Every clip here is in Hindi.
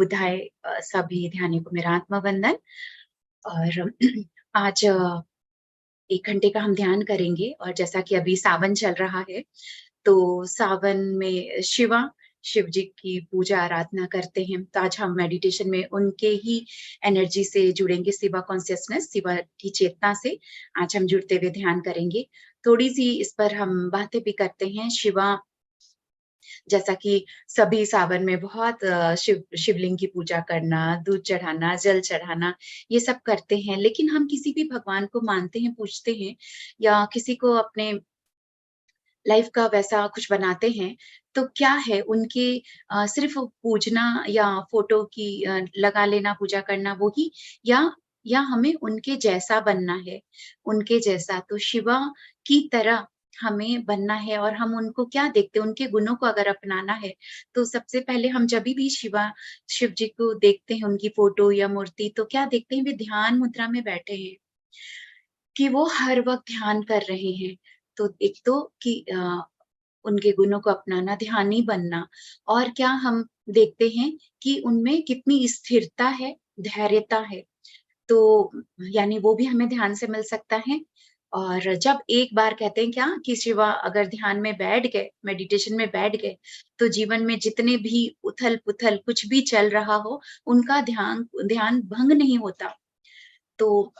बुधाय सभी ध्यानी को मेरा आत्मा वंदन। और आज 1 घंटे का हम ध्यान करेंगे और जैसा कि अभी सावन चल रहा है, तो सावन में शिव जी की पूजा आराधना करते हैं। तो आज हम मेडिटेशन में उनके ही एनर्जी से जुड़ेंगे, शिवा कॉन्शियसनेस, शिवा की चेतना से आज हम जुड़ते हुए ध्यान करेंगे। थोड़ी-सी इस पर हम बातें भी करते हैं। शिवा, जैसा कि सभी सावन में बहुत शिवलिंग की पूजा करना, दूध चढ़ाना, जल चढ़ाना, ये सब करते हैं। लेकिन हम किसी भी भगवान को मानते हैं, पूजते हैं या किसी को अपने लाइफ का वैसा कुछ बनाते हैं, तो क्या है उनके सिर्फ़ पूजना या फ़ोटो की लगा लेना, पूजा करना वो ही, या हमें उनके जैसा बनना है, उनके जैसा। तो शिवा की तरह हमें बनना है और हम उनको क्या देखते हैं, उनके गुणों को अगर अपनाना है, तो सबसे पहले हम जभी भी शिव जी को देखते हैं, उनकी फ़ोटो या मूर्ति, तो क्या देखते हैं, वे ध्यान मुद्रा में बैठे हैं। कि वो हर वक़्त ध्यान कर रहे हैं। तो एक तो कि उनके गुणों को अपनाना, ध्यानी बनना, और क्या हम देखते हैं कि उनमें कितनी स्थिरता है, धैर्यता है। तो यानी वो भी हमें ध्यान से मिल सकता है। और जब एक बार कहते हैं क्या कि शिवा अगर ध्यान में बैठ गए, मेडिटेशन में बैठ गए, तो जीवन में जितने भी उथल-पुथल कुछ भी चल रहा हो, उनका ध्यान ध्यान भंग नहीं होता। तो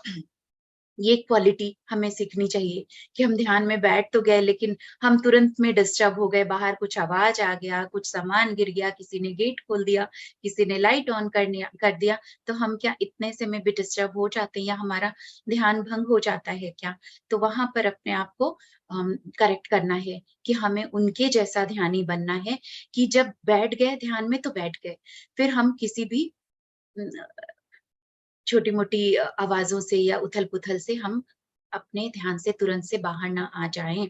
ये क्वालिटी हमें सीखनी चाहिए कि हम ध्यान में बैठ तो गए, लेकिन हम तुरंत में डिस्टर्ब हो गए, बाहर कुछ आवाज़ आ गया, कुछ सामान गिर गया, किसी ने गेट खोल दिया, किसी ने लाइट ऑन कर दिया, तो हम क्या इतने से में भी डिस्टर्ब हो जाते हैं या हमारा ध्यान भंग हो जाता है क्या? तो वहाँ पर अपने आप को करेक्ट करना है कि हमें उनके जैसा ध्यानी बनना है कि जब बैठ गए ध्यान में तो बैठ गए। फिर हम किसी भी उम, छोटी-मोटी आवाज़ों से या उथल-पुथल से हम अपने ध्यान से तुरंत से बाहर ना आ जाएँ।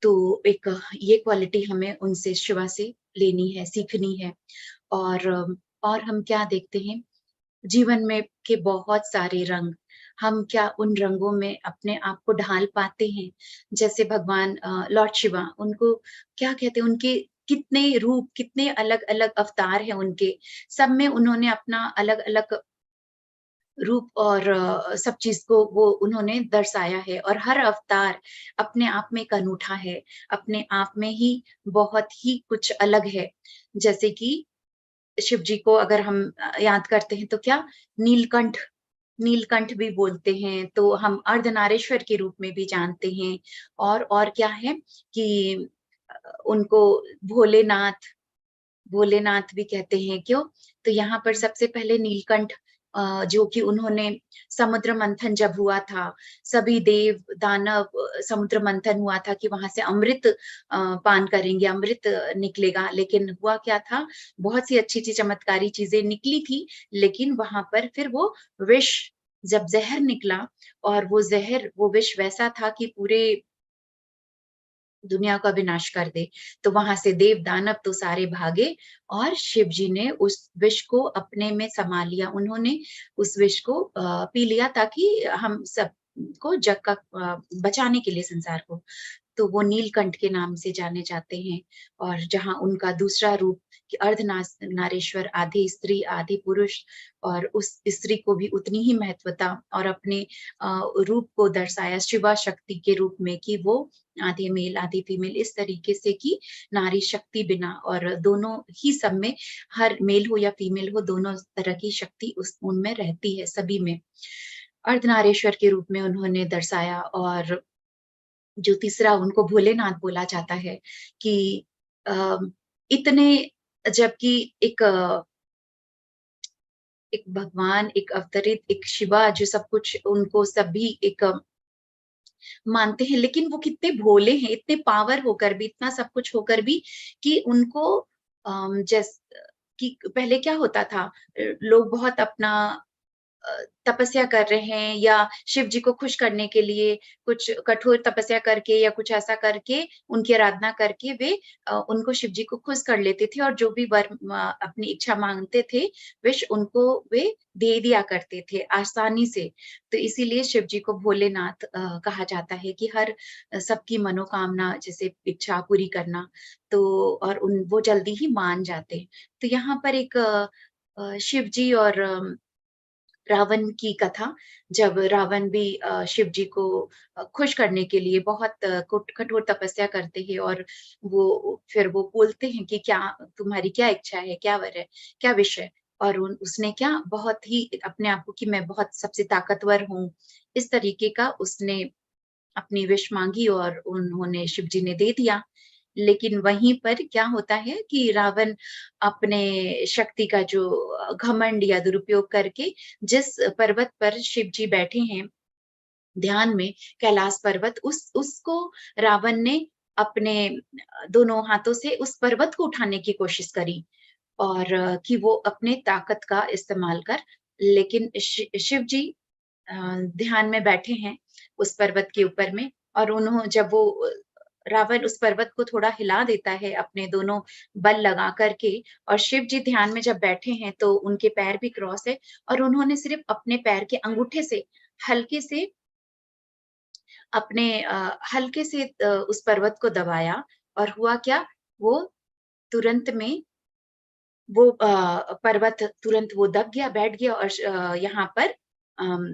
तो एक ये क्वालिटी हमें उनसे, शिवा से लेनी है, सीखनी है। और और हम क्या देखते हैं, जीवन में के बहुत सारे रंग, हम क्या उन रंगों में अपने आप को ढाल पाते हैं? जैसे भगवान लॉर्ड शिवा, उनको क्या कहते हैं, उनके कितने रूप, कितने अलग-अलग अवतार हैं उनके। सब में उन्होंने अपना अलग-अलग रूप और सब चीज़ को वो उन्होंने दर्शाया है, और हर अवतार अपने आप में एक अनूठा है, अपने आप में ही बहुत ही कुछ अलग है। जैसे कि शिव जी को अगर हम याद करते हैं तो क्या नीलकंठ, नीलकंठ भी बोलते हैं, तो हम अर्धनारीश्वर के रूप में भी जानते हैं। और क्या है कि उनको भोलेनाथ, भोलेनाथ भी कहते हैं, क्यों? तो यहाँ पर सबसे पहले नीलकंठ, जो कि उन्होंने समुद्र मंथन जब हुआ था, सभी देव, दानव, समुद्र मंथन हुआ था कि वहाँ से अमृत पान करेंगे, अमृत निकलेगा। लेकिन हुआ क्या था, बहुत सी अच्छी-अच्छी चमत्कारी चीज़ें निकली थी, लेकिन वहाँ पर फिर वो विष, जब ज़हर निकला, और वो ज़हर, वो विष वैसा था कि पूरे दुनिया का विनाश कर दे। तो वहाँ से देव दानव तो सारे भागे, और शिव जी ने उस विष को अपने में समा लिया। उन्होंने उस विष को पी लिया ताकि हम सबको जग का बचाने के लिए, संसार को। तो वो नीलकंठ के नाम से जाने जाते हैं। और जहाँ उनका दूसरा रूप कि नारेश्वर, आधे स्त्री आधे पुरुष, और उस स्त्री को भी उतनी ही महत्वता और अपने रूप को दर्शाया शिवा शक्ति के रूप में कि वो आधे मेल आधे फीमेल, इस तरीके से कि नारी शक्ति बिना, और दोनों ही सब में, हर मेल हो या फीमेल हो, दोनों तरह की शक्ति उस उनमें रहती है, सभी में। अर्धनारीश्वर के रूप में उन्होंने दर्शाया। और जो तीसरा उनको भोलेनाथ बोला जाता है कि अ, इतने, जबकि एक भगवान, एक अवतरित, एक शिवा जो सब कुछ, उनको सभी एक मानते हैं, लेकिन वो कितने भोले हैं, इतने पावर होकर भी, इतना सब कुछ होकर भी, कि उनको जैस कि पहले क्या होता था, लोग बहुत अपना तपस्या कर रहे हैं या शिव जी को खुश करने के लिए कुछ कठोर तपस्या करके या कुछ ऐसा करके, उनकी आराधना करके वे उनको शिव जी को खुश कर लेते थे, और जो भी वर अपनी इच्छा माँगते थे, विश उनको वे दे दिया करते थे आसानी से। तो इसीलिए शिव जी को भोलेनाथ कहा जाता है कि हर सबकी मनोकामना, जैसे इच्छा पूरी करना, तो और उन वो जल्दी ही मान जाते हैं। तो यहाँ पर एक शिव जी और रावण की कथा, जब रावण भी शिव जी को खुश करने के लिए बहुत कठोर तपस्या करते हैं, और फिर वो बोलते हैं कि क्या तुम्हारी क्या इच्छा है, क्या वर है, क्या विश है? और उसने क्या बहुत ही अपने आप को कि मैं बहुत सबसे ताकतवर हूँ, इस तरीके का उसने अपनी विश माँगी और उन्होंने शिव जी ने दे दिया। लेकिन वहीं पर क्या होता है कि रावण अपने शक्ति का जो घमंड या दुरुपयोग करके जिस पर्वत पर शिव जी बैठे हैं ध्यान में, कैलाश पर्वत, उसको रावण ने अपने दोनों हाथों से उस पर्वत को उठाने की कोशिश करी, और कि वो अपने ताकत का इस्तेमाल कर, लेकिन शिव जी अ, ध्यान में बैठे हैं उस पर्वत के ऊपर में, और जब वो रावण उस पर्वत को थोड़ा हिला देता है अपने दोनों बल लगा करके, और शिव जी ध्यान में जब बैठे हैं तो उनके पैर भी क्रॉस है, और उन्होंने सिर्फ अपने पैर के अंगूठे से हल्के से हल्के से उस पर्वत को दबाया, और हुआ क्या, वो तुरंत में पर्वत तुरंत वो दब गया, बैठ गया, और यहाँ पर अम,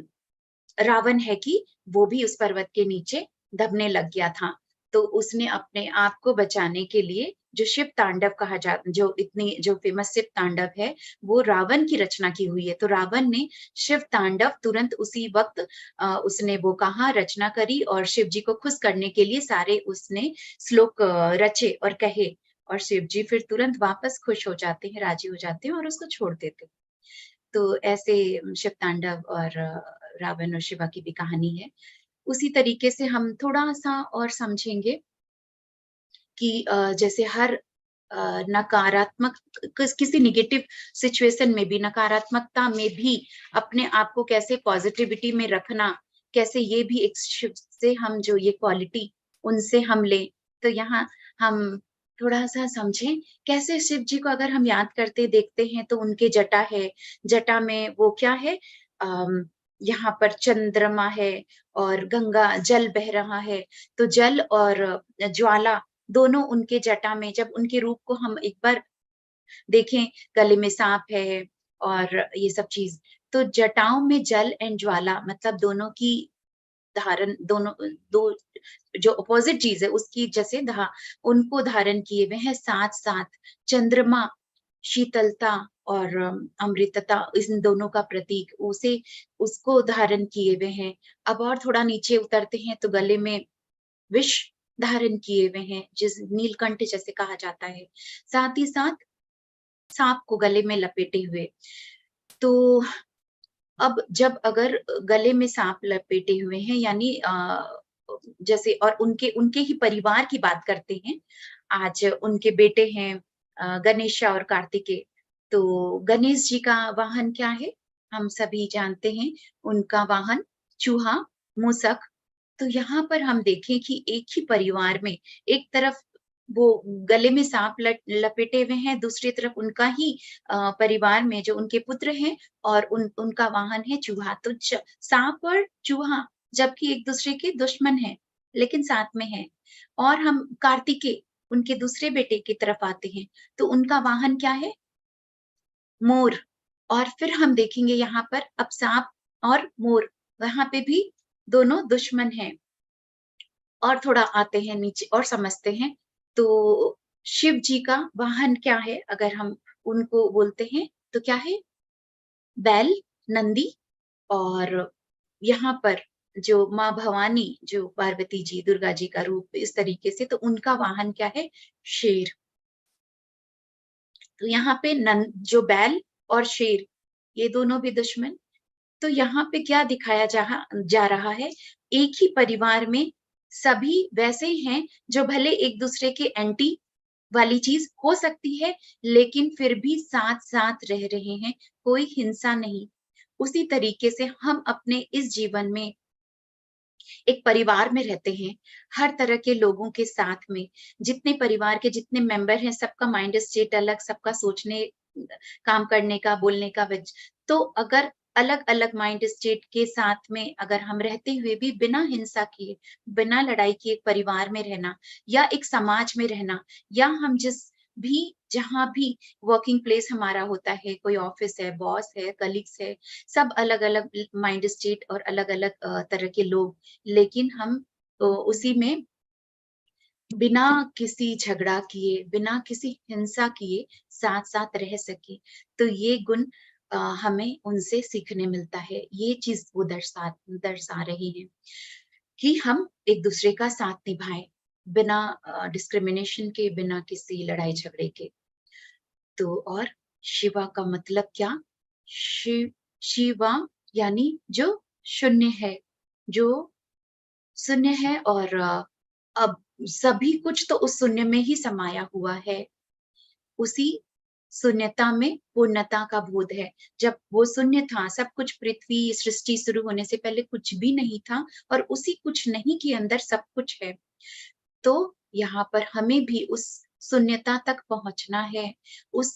रावण है कि वो भी उस पर्वत के नीचे दबने लग गया था। तो उसने अपने आप को बचाने के लिए जो शिव तांडव कहा जा जो इतनी जो फ़ेमस शिव तांडव है, वो रावण की रचना की हुई है। तो रावण ने शिव तांडव तुरंत उसी वक़्त उसने वो कहा, रचना करी, और शिव जी को खुश करने के लिए सारे उसने श्लोक रचे और कहे, और शिव जी फिर तुरंत वापस खुश हो जाते हैं, राज़ी हो जाते हैं और उसको छोड़ देते हैं। तो ऐसे शिव तांडव और रावण और शिवा की भी कहानी है। उसी तरीके से हम थोड़ा-सा और समझेंगे कि जैसे हर नकारात्मक किसी नेगेटिव सिचुएशन में भी, नकारात्मकता में भी अपने आप को कैसे पॉजिटिविटी में रखना, कैसे ये भी एक शिव से हम जो ये क्वालिटी उनसे हम लें। तो यहाँ हम थोड़ा-सा समझें, कैसे शिव जी को अगर हम याद करते देखते हैं तो उनके जटा है, जटा में वो क्या है, अम, यहाँ पर चंद्रमा है और गंगा जल बह रहा है, तो जल और ज्वाला दोनों उनके जटा में, जब उनके रूप को हम एक बार देखें, गले में साँप है और ये सब चीज़, तो जटाओं में जल एंड ज्वाला मतलब दोनों की धारण, दोनों दो जो अपोज़िट चीज़ है उसकी जैसे उनको धारण किए हुए हैं साथ-साथ। चंद्रमा शीतलता और अमृतता, इन दोनों का प्रतीक उसे उसको धारण किए हुए हैं। अब और थोड़ा नीचे उतरते हैं तो गले में विष धारण किए हुए हैं, जिस नीलकंठ जैसे कहा जाता है। साथ ही साथ साँप को गले में लपेटे हुए। तो अब जब अगर गले में साँप लपेटे हुए हैं, यानी जैसे, और उनके उनके ही परिवार की बात करते हैं। आज उनके बेटे हैं गणेशा और कार्तिकेय। तो गणेश जी का वाहन क्या है? हम सभी जानते हैं, उनका वाहन चूहा, मूसक। तो यहाँ पर हम देखें कि एक ही परिवार में एक तरफ वो गले में साँप लपेटे हुए हैं, दूसरी तरफ उनका ही परिवार में जो उनके पुत्र हैं, और उनका वाहन है चूहा। तो साँप और चूहा जबकि एक-दूसरे के दुश्मन हैं, लेकिन साथ में हैं। और हम कार्तिकेय, उनके दूसरे बेटे की तरफ आते हैं, तो उनका वाहन क्या है? मोर। और फिर हम देखेंगे यहाँ पर अब साँप और मोर, वहाँ पे भी दोनों दुश्मन हैं। और थोड़ा आते हैं नीचे और समझते हैं, तो शिव जी का वाहन क्या है? अगर हम उनको बोलते हैं, तो क्या है? बैल, नंदी, और यहाँ पर जो माँ भवानी, जो पार्वती जी, दुर्गा जी का रूप इस तरीके से, तो उनका वाहन क्या है? शेर। तो यहाँ पे जो बैल और शेर, ये दोनों भी दुश्मन। तो यहाँ पे क्या दिखाया जा रहा है? एक ही परिवार में सभी वैसे ही हैं, जो भले एक-दूसरे के एंटी वाली चीज़ हो सकती है, लेकिन फिर भी साथ-साथ रह रहे हैं, कोई हिंसा नहीं। उसी तरीके से हम अपने इस जीवन में एक परिवार में रहते हैं, हर तरह के लोगों के साथ में, जितने परिवार के जितने मेंबर हैं, सबका माइंड सेट अलग, सबका सोचने, काम करने का, बोलने का तो अगर अलग-अलग माइंड सेट के साथ में अगर हम रहते हुए भी बिना हिंसा किए, बिना लड़ाई किए एक परिवार में रहना, या एक समाज में रहना, या हम जिस भी, जहाँ भी वर्किंग प्लेस हमारा होता है, कोई ऑफिस है, बॉस है, कलीग्स है, सब अलग-अलग माइंड स्टेट और अलग-अलग तरह के लोग, लेकिन हम उसी में बिना किसी झगड़ा किए, बिना किसी हिंसा किए साथ-साथ रह सके। तो ये गुण हमें उनसे सीखने मिलता है। ये चीज़ वो दर्शा रही हैं कि हम एक-दूसरे का साथ निभाएँ, बिना डिस्क्रिमिनेशन के, बिना किसी लड़ाई-झगड़े के। तो और शिवा का मतलब क्या? शिवा यानी जो शून्य है, जो शून्य है और अब सभी कुछ तो उस शून्य में ही समाया हुआ है। उसी शून्यता में पूर्णता का बोध है। जब वो शून्य था, सब कुछ पृथ्वी, सृष्टि शुरू होने से पहले कुछ भी नहीं था और उसी कुछ नहीं के अंदर सब कुछ है। तो यहाँ पर हमें भी उस शून्यता तक पहुँचना है, उस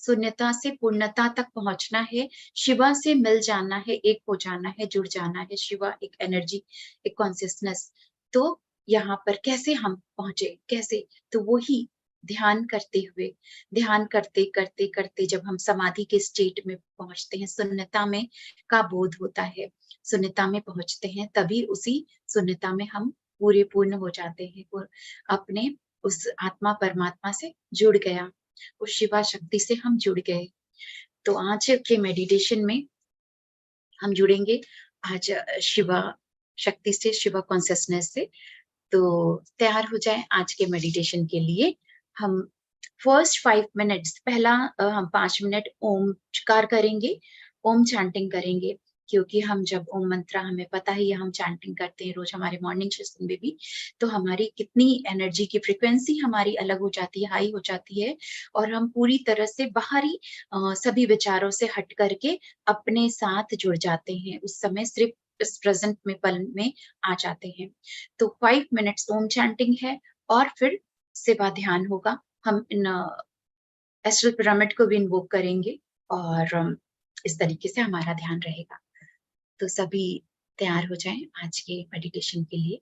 शून्यता से पूर्णता तक पहुँचना है, शिवा से मिल जाना है, एक हो जाना है, जुड़ जाना है। शिवा एक एनर्जी, एक कॉन्शियसनेस। तो यहाँ पर कैसे हम पहुँचे? कैसे? तो वो ही ध्यान करते हुए, ध्यान करते जब हम समाधि के स्टेट में पहुँचते हैं, शून्यता में का बोध होता है, शून्यता में पहुँचते हैं, तभी उसी शून्यता में हम पूरे पूर्ण हो जाते हैं और अपने उस आत्मा परमात्मा से जुड़ गया, उस शिवा शक्ति से हम जुड़ गए। तो आज के मेडिटेशन में हम जुड़ेंगे आज शिवा शक्ति से, शिवा कॉन्शियसनेस से। तो तैयार हो जाएँ आज के मेडिटेशन के लिए। हम फर्स्ट 5 मिनट्स पहला हम 5 मिनट ओमकार करेंगे, ओम चैंटिंग करेंगे, क्योंकि हम जब ओम मंत्र हमें पता है या हम चैंटिंग करते हैं रोज़ हमारे मॉर्निंग सेशन में भी, तो हमारी कितनी एनर्जी की फ्रीक्वेंसी हमारी अलग हो जाती है, हाई हो जाती है और हम पूरी तरह से बाहरी सभी विचारों से हट करके अपने साथ जुड़ जाते हैं। उस समय सिर्फ़ इस प्रेज़ेंट में पल में आ जाते हैं। तो 5 मिनट्स ओम चैंटिंग है और फिर शिवा ध्यान होगा। हम इन एस्ट्रल पिरामिड को भी इन्वोक करेंगे और इस तरीके से हमारा ध्यान रहेगा। तो सभी तैयार हो जाएँ आज के मेडिटेशन के लिए।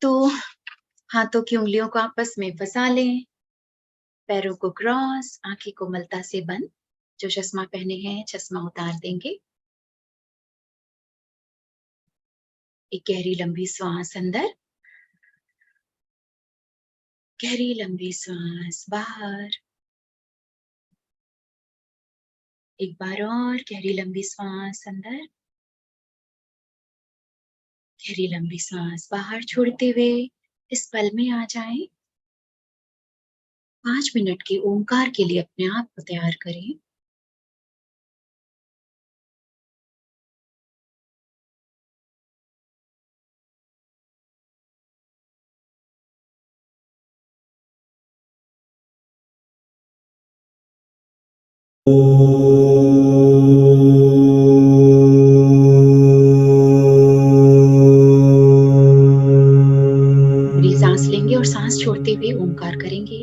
तो हाथों की उँगलियों को आपस में फँसा लें, पैरों को क्रॉस, आँखें कोमलता से बंद। जो चश्मा पहने हैं, चश्मा उतार देंगे। एक गहरी लंबी श्वास अंदर, गहरी लंबी श्वास बाहर। एक बार और गहरी लंबी श्वास अंदर, गहरी लंबी सांस बाहर छोड़ते हुए इस पल में आ जाएं। 5 मिनट के ओंकार के लिए अपने आप को तैयार करें। गहरी सांस लेंगे और सांस छोड़ते हुए ओंकार करेंगे।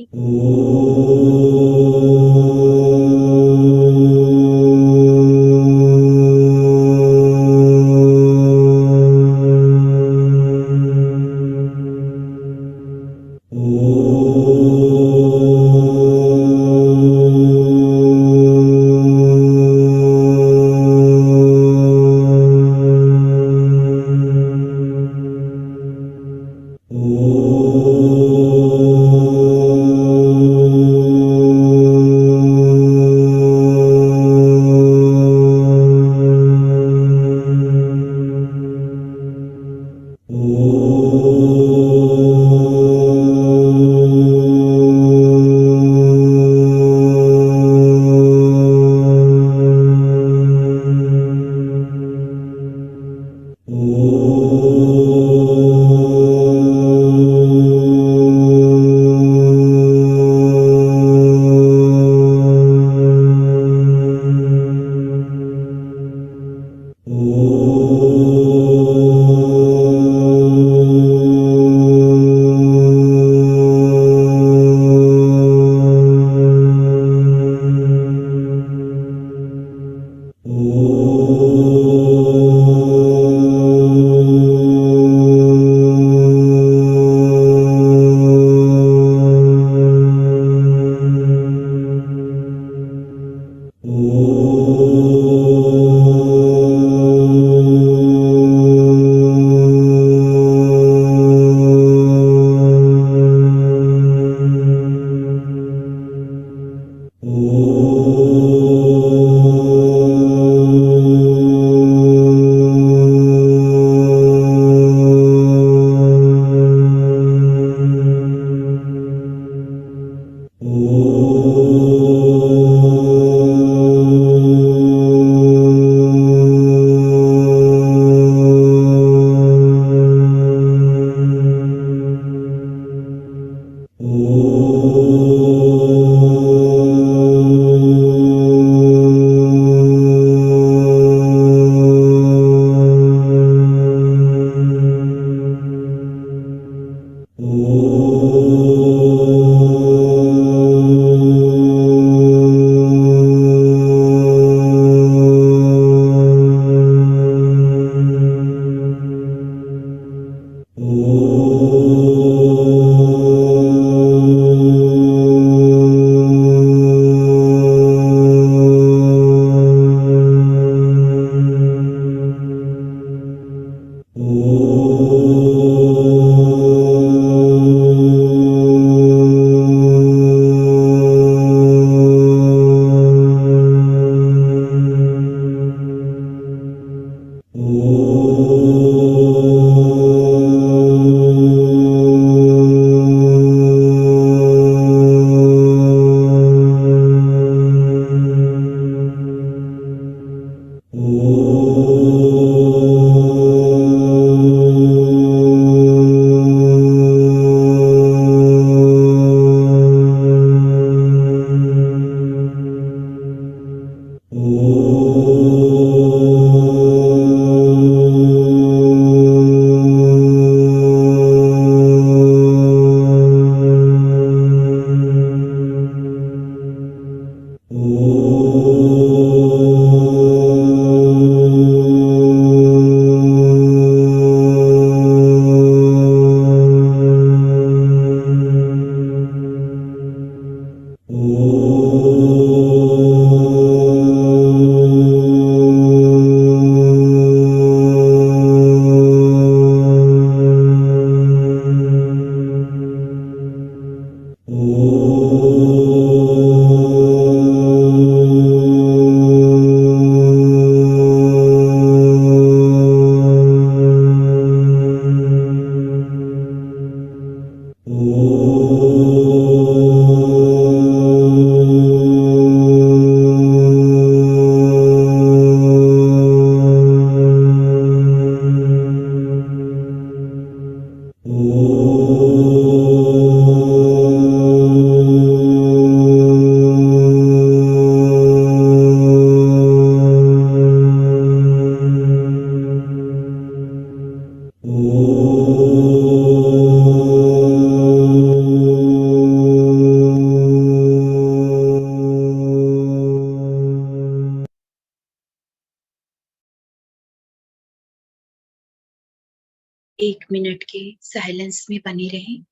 1 मिनट के साइलेंस में बने रहें।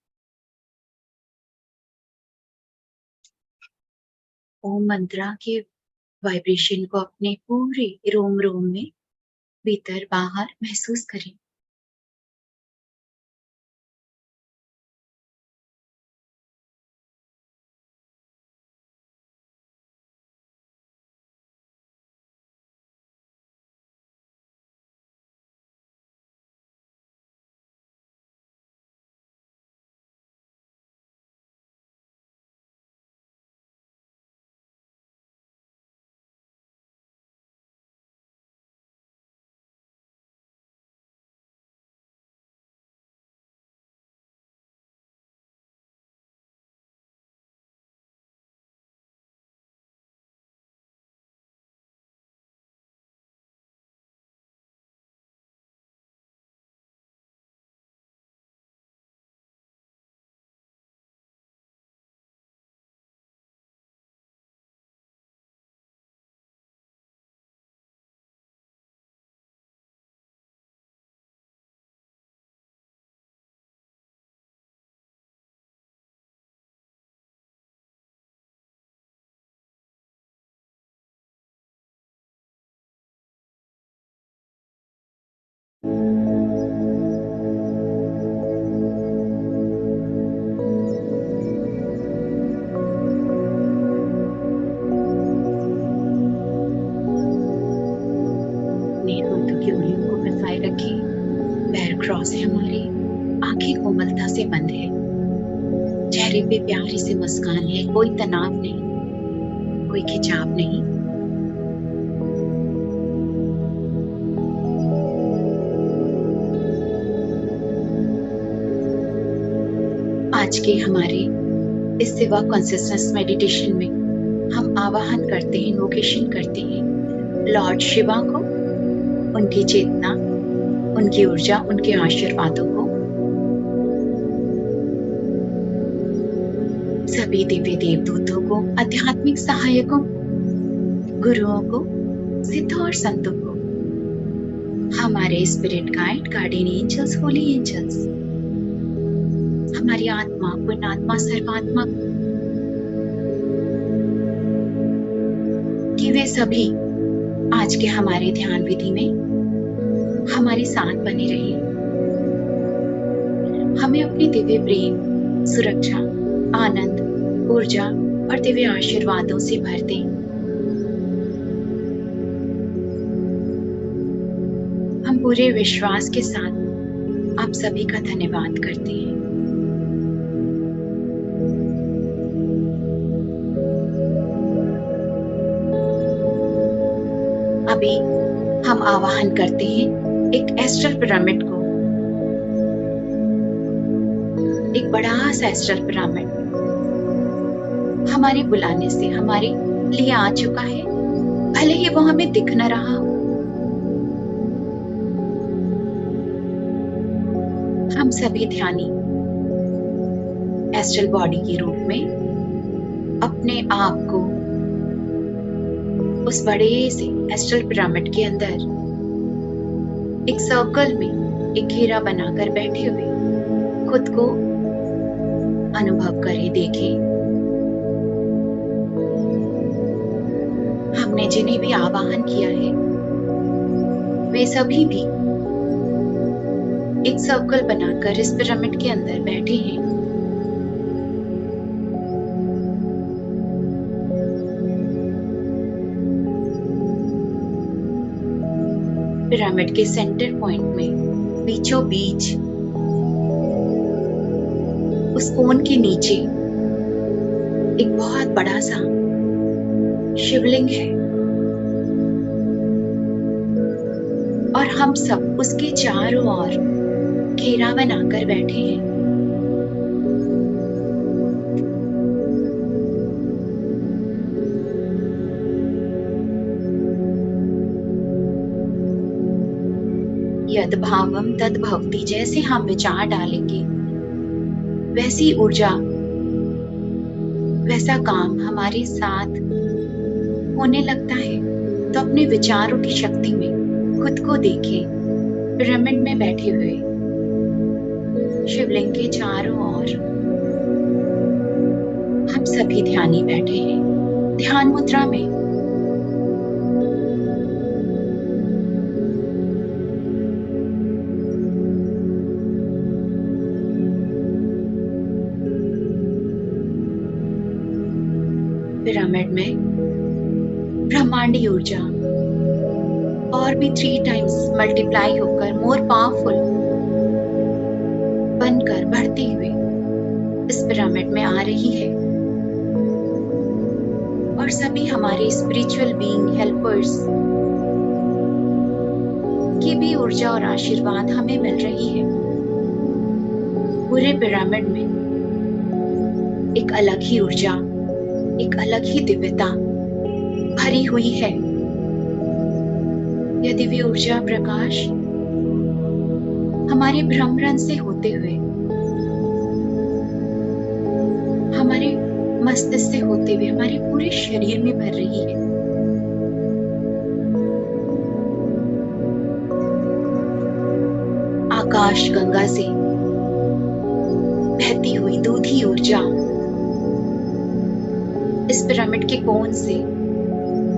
ओम मंत्रा के वाइब्रेशन को अपने पूरे रोम-रोम में भीतर-बाहर महसूस करें। अपने हाथों की उंगलियों को फंसाए रखें, पैर क्रॉस है हमारे, आंखें कोमलता से बंद है, चेहरे पे प्यारी सी मुस्कान है, कोई तनाव नहीं, कोई खिंचाव नहीं। आज के हमारे इस सेवा कॉन्सियसनेस मेडिटेशन में हम आवाहन करते हैं, इन्वोकेशन करते हैं लॉर्ड शिवा को, उनकी चेतना, उनकी ऊर्जा, उनके आशीर्वादों को, सभी दिव्य देवदूतों को, आध्यात्मिक सहायकों को, गुरुओं को, सिद्धों और संतों को, हमारे spirit guide, guardian angels, holy angels, हमारी आत्मा, पुण्यात्मा, सर्वात्मा, कि वे सभी आज के हमारे ध्यान विधि में हमारे साथ बने रहे, हमें अपनी दिव्य प्रेम, सुरक्षा, आनंद, ऊर्जा और दिव्य आशीर्वादों से भर दें। हम पूरे विश्वास के साथ आप सभी का धन्यवाद करते हैं। अभी हम आवाहन करते हैं एक एस्ट्रल पिरामिड को, एक बड़ा सा एस्ट्रल पिरामिड हमारे बुलाने से हमारे लिए आ चुका है, भले ही वो हमें दिख न रहा हो। हम सभी ध्यानी एस्ट्रल बॉडी के रूप में अपने आप को उस बड़े से एस्ट्रल पिरामिड के अंदर एक सर्कल में एक घेरा बनाकर बैठे हुए खुद को अनुभव करें, देखें। हमने जिन्हें भी आवाहन किया है वे सभी भी एक सर्कल बनाकर इस पिरामिड के अंदर बैठे हैं। पिरामिड के सेंटर पॉइंट में बीचों बीच उस कोन के नीचे एक बहुत बड़ा सा शिवलिंग है और हम सब उसके चारों ओर घेरा बनाकर बैठे हैं। यद भावम तद भवति, जैसे हम विचार डालेंगे वैसी ऊर्जा, वैसा काम हमारे साथ होने लगता है। तो अपने विचारों की शक्ति में खुद को देखें, पिरामिड में बैठे हुए शिवलिंग के चारों ओर हम सभी ध्यानी बैठे हैं, ध्यान मुद्रा में। पिरामिड में ब्रह्मांडी ऊर्जा और भी 3 टाइम्स मल्टीप्लाई होकर मोर पावरफुल बनकर बढ़ती हुई इस पिरामिड में आ रही है और सभी हमारे स्पिरिचुअल बीइंग, हेल्पर्स की भी ऊर्जा और आशीर्वाद हमें मिल रही है। पूरे पिरामिड में एक अलग ही ऊर्जा, एक अलग ही दिव्यता भरी हुई है। यह दिव्य ऊर्जा प्रकाश हमारे भ्रमरण से होते हुए, हमारे मस्तिष्क से होते हुए हमारे पूरे शरीर में भर रही है। आकाश गंगा से बहती हुई दूधी ऊर्जा इस पिरामिड के कोन से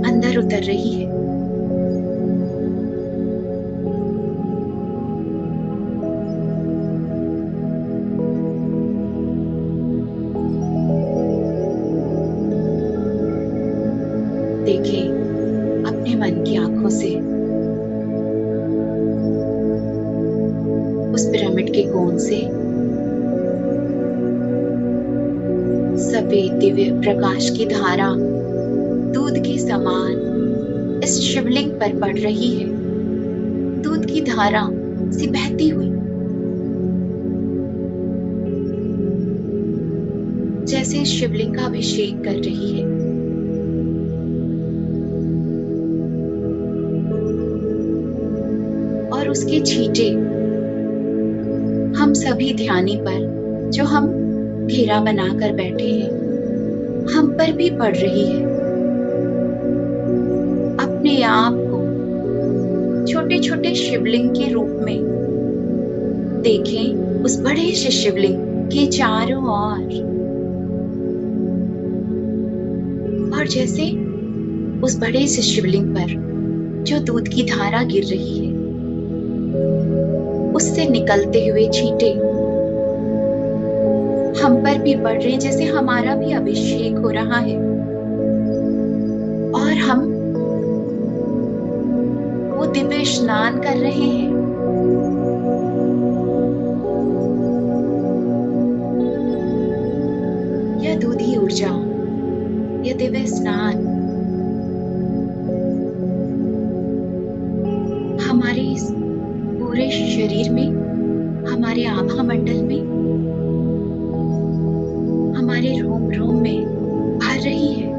अंदर उतर रही है। देखें अपने मन की आंखों से उस पिरामिड के कोन से सफेद दिव्य प्रकाश की धारा दूध के समान इस शिवलिंग पर पड़ रही है। दूध की धारा सी बहती हुई जैसे शिवलिंग का अभिषेक कर रही है। और उसके छींटे हम सभी ध्यानी पर, जो हम घेरा बनाकर बैठे हैं, हम पर भी पड़ रही है। अपने आप को छोटे छोटे शिवलिंग के रूप में देखें, उस बड़े से शिवलिंग के चारों ओर। और जैसे उस बड़े से शिवलिंग पर जो दूध की धारा गिर रही है, उससे निकलते हुए छींटे हम पर भी पड़ रहे हैं, जैसे हमारा भी अभिषेक हो रहा है। और हम वो दिव्य स्नान कर रहे हैं। यह दूधी ऊर्जा, यह दिव्य स्नान हमारे इस पूरे शरीर में, हमारे आभा मंडल में, हमारे रोम रोम में भर रही है।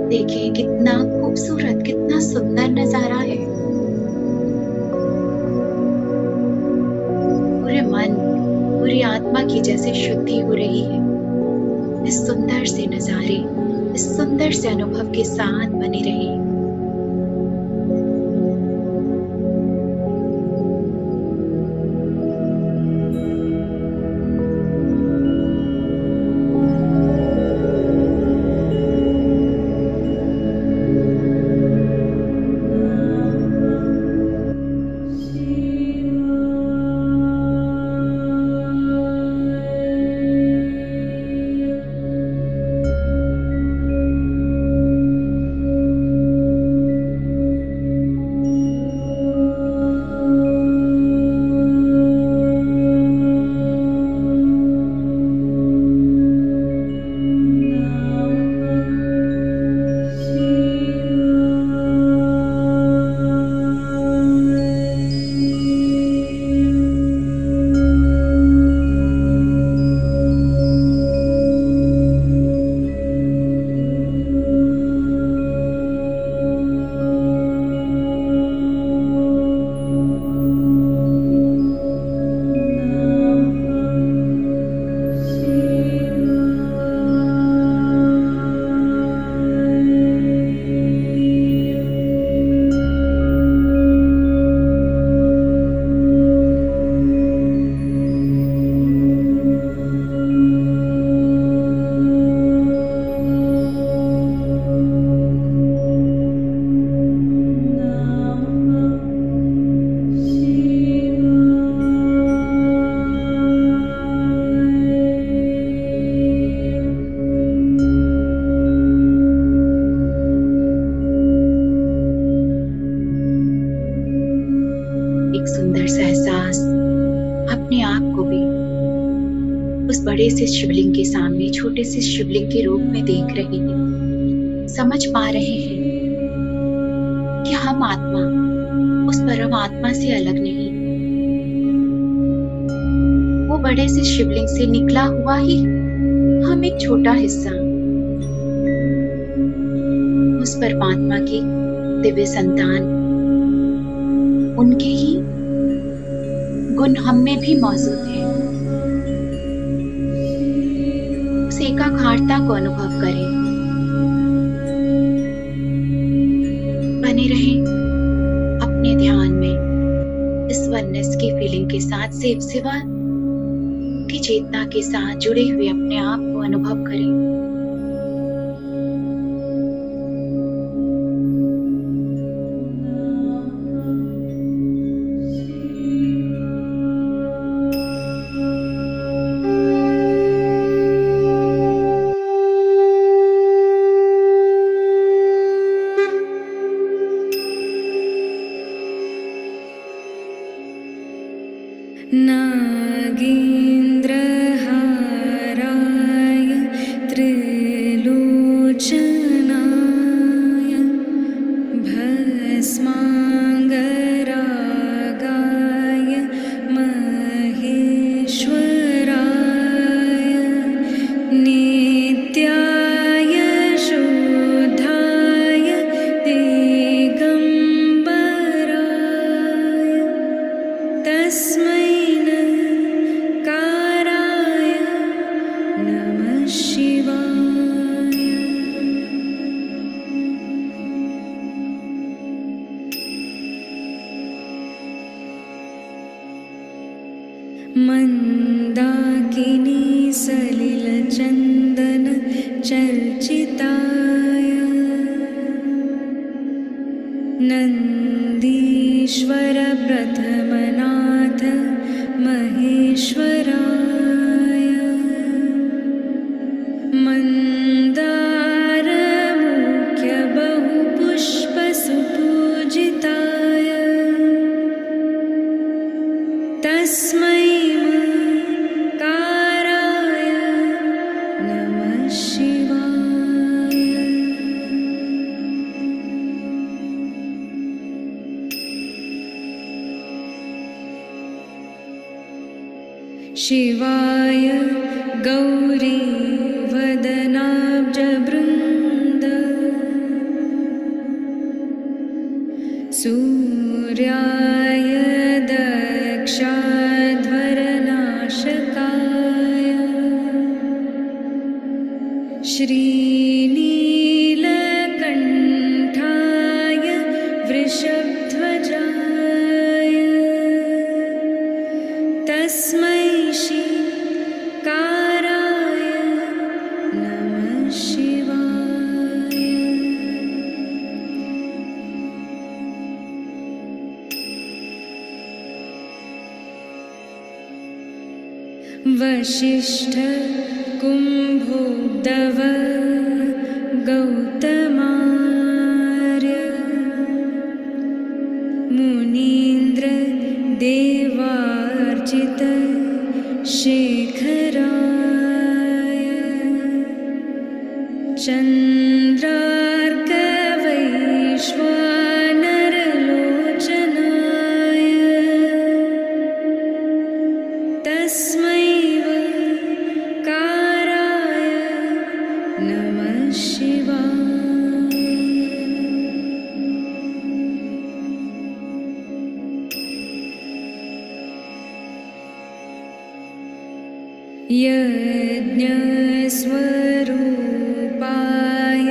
देखिए कितना खूबसूरत, कितना सुंदर नजारा है। पूरे मन, पूरी आत्मा की जैसे शुद्धि हो रही है इस सुंदर से नजारे, इस सुंदर से अनुभव के साथ बने रहे। एक सुंदर सा एहसास, अपने आप को भी उस बड़े से शिवलिंग के सामने छोटे से शिवलिंग के रूप में देख रहे हैं। समझ पा रहे हैं कि हम आत्मा उस परम आत्मा से अलग नहीं, वो बड़े से शिवलिंग से निकला हुआ ही हम एक छोटा हिस्सा, उस परमात्मा की दिव्य संतान, उनके ही गुण हम में भी मौजूद है। उस एकाग्रता को अनुभव करें, बने रहें अपने ध्यान में, इस वननेस की फीलिंग के साथ, सेवा की चेतना के साथ जुड़े हुए अपने आप को अनुभव करें। नागेन्द्रहाराय त्रिलोचनाय भस्माङ्गरागाय महेश्वराय नित्याय शुद्धाय दिगम्बराय तस्मै नकाराय नमः शिवाय। मन्दाकिनी सलिलचन्दन चर्चिताय नन्दीश्वर प्रथमनाथ महेश्वराय मन्दारमुख्य बहुपुष्पसुपूजिताय तस्मै मकाराय नमः शिवाय। शिवाय गौरीवदनाब्जवृन्द सूर्याय दक्षाध्वरनाशकाय श्रीनीलकण्ठाय वृषभध्वजाय तस्मै शिकाराय नमः शिवाय। वसिष्ठ कुम्भोद्धव गौतमार्य मुनीन्द्र देवार्चित शेखराय चन्द्रार्कवैश्वानरलोचनाय तस्मै काराय नमः शिवाय। यज्ञस्वरूपाय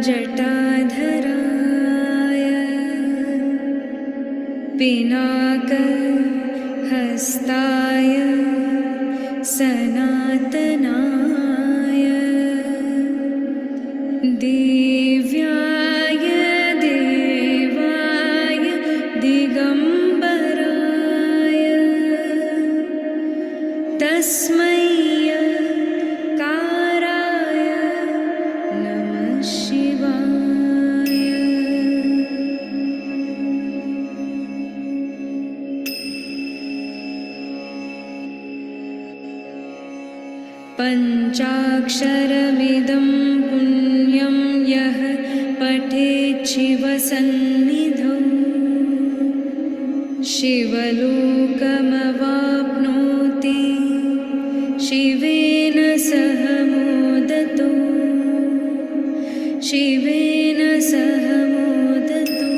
जटाधराय पिनाकहस्ताय सनातनाय दिव्याय देवाय दिगम्बराय तस्मै काराय नमः शिवाय। पञ्चाक्षरमिदं पुण्यं यः पठेत् शिवसन्निधौ शिवलोकमवाप्नोति शिवेन सह मोदतो शिवेन सह मोदतो।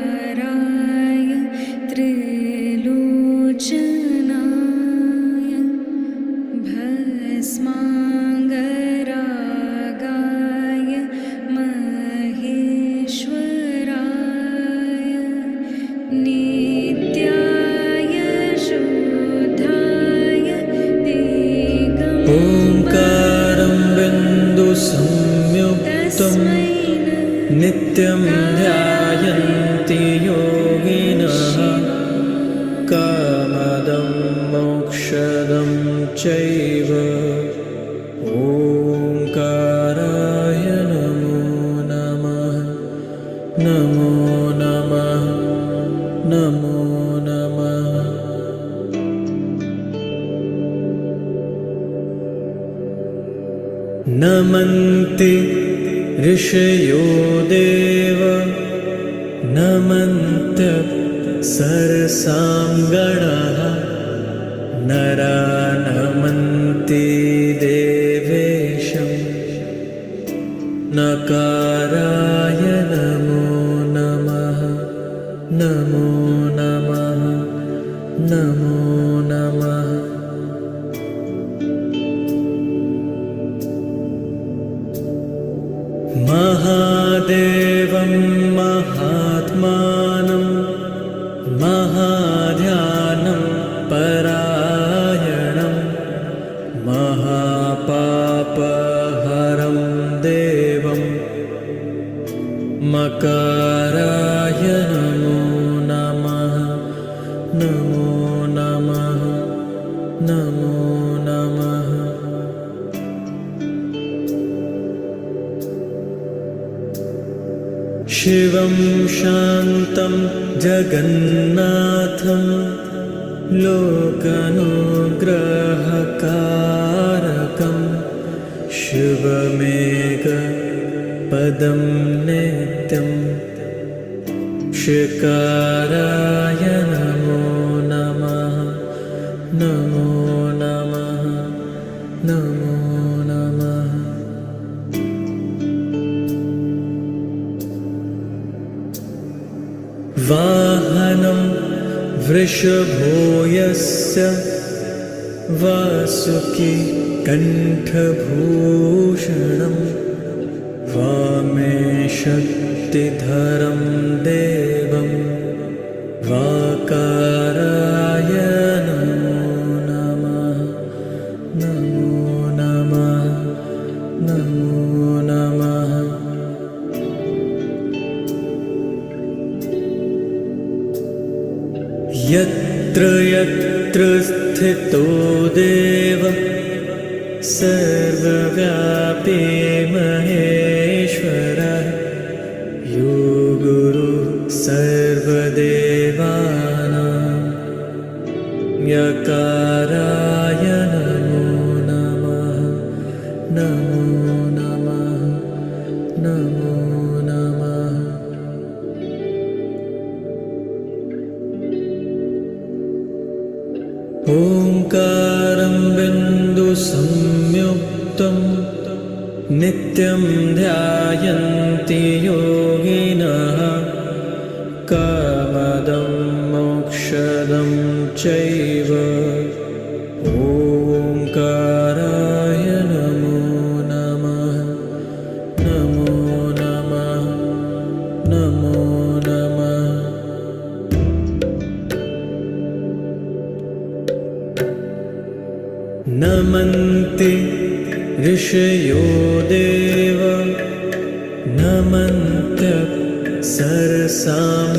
नागेन्द्रहाराय त्रिलोचनाय भस्माङ्गरागाय महेश्वराय नित्याय शुद्धाय ओंकारं बिन्दुसंयुक्तं नित्यं ध्यायन्ति योगिनः कामदं मोक्षदं चैव ओंकाराय नमो नमः। नमो नमः नमो नमः नमन्ति ऋषयो देव नमन्त्यप्सरसां नरा नमन्ति देवेशं नकाराय नमो नमः नमो नमः नमो नमः महादेवं महात्मानं महाध्यानं परायणं महापापहरं देवं मकाराय नमो नमः नमो नमः नमो नमः शिवं शान्तं जगन्नाथं लोकानुग्रहकारकं शिवमेकपदं नित्यं शिकाराय नमो नमः नमो नमः नमो नमः वाहनं वृषभो यस्य वासुकी कण्ठभूषणं वामे शक्तिधरं देवं वाकाराय नमो नमः नमो नमः नमो नमः यत्र यत्र स्थितो देवः सर्वव्यापी महेश्वरः यो गुरुः सर्वदेवानां यकाराय नमो नमः नमो नमः नमो नमः ओंकारं बिन्दुसंयुक्तं नित्यं ध्यायन्ति योगिनः कामदं मोक्षदं चैव ओंकाराय नमो नमः नमो नमः नमो नमः नमन्ति ऋषयो देव नमन्त्यप्सरसां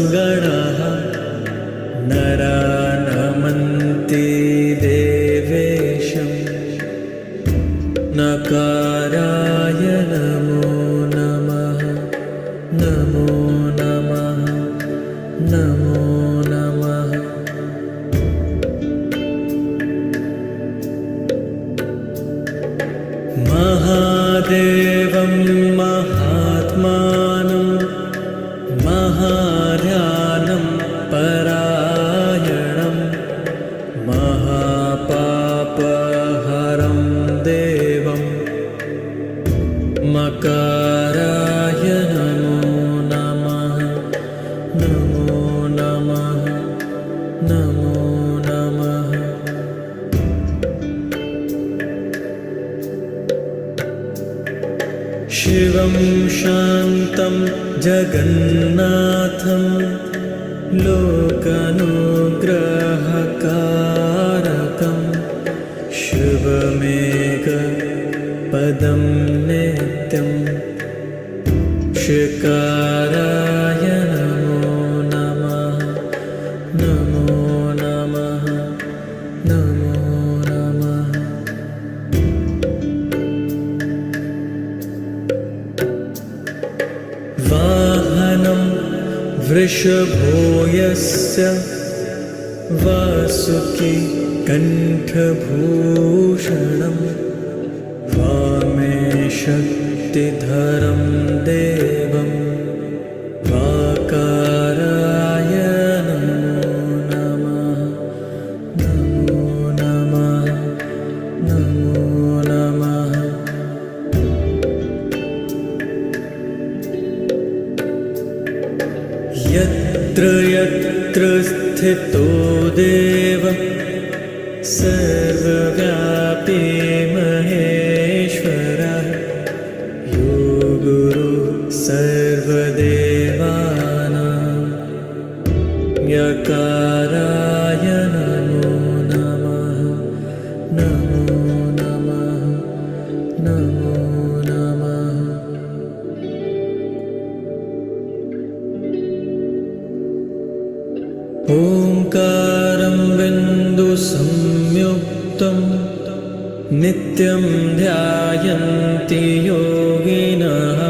नरा नमन्ति देवेशं नकाराय नमो नमः नमो नमः नमो नमः महादेवं महात्मानं महाध्यानं परायणं महापापहरं देवं मकाराय नमो नमः नमो नमः नमो नमः शिवं शान्तं जगन्नाथं लोकानुग्रहकारकं शिवमेकपदं नित्यं शिकाराय नमो नमः नमो नमः नमो नमः वाहनं वृषभो यस्य वासुकी कण्ठभूषणं वामे शक्तिधरं देवं वाकाराय नमो नमः नमो नमः। यत्र यत्र स्थितो देवः सर्वव्यापी महेश्वरः यो गुरुः सर्वदेवानां यकाराय नमो नमः नमो नमः नमो नमः। ओंकारं बिन्दुसंयुक्तं नित्यं ध्यायन्ति योगिनः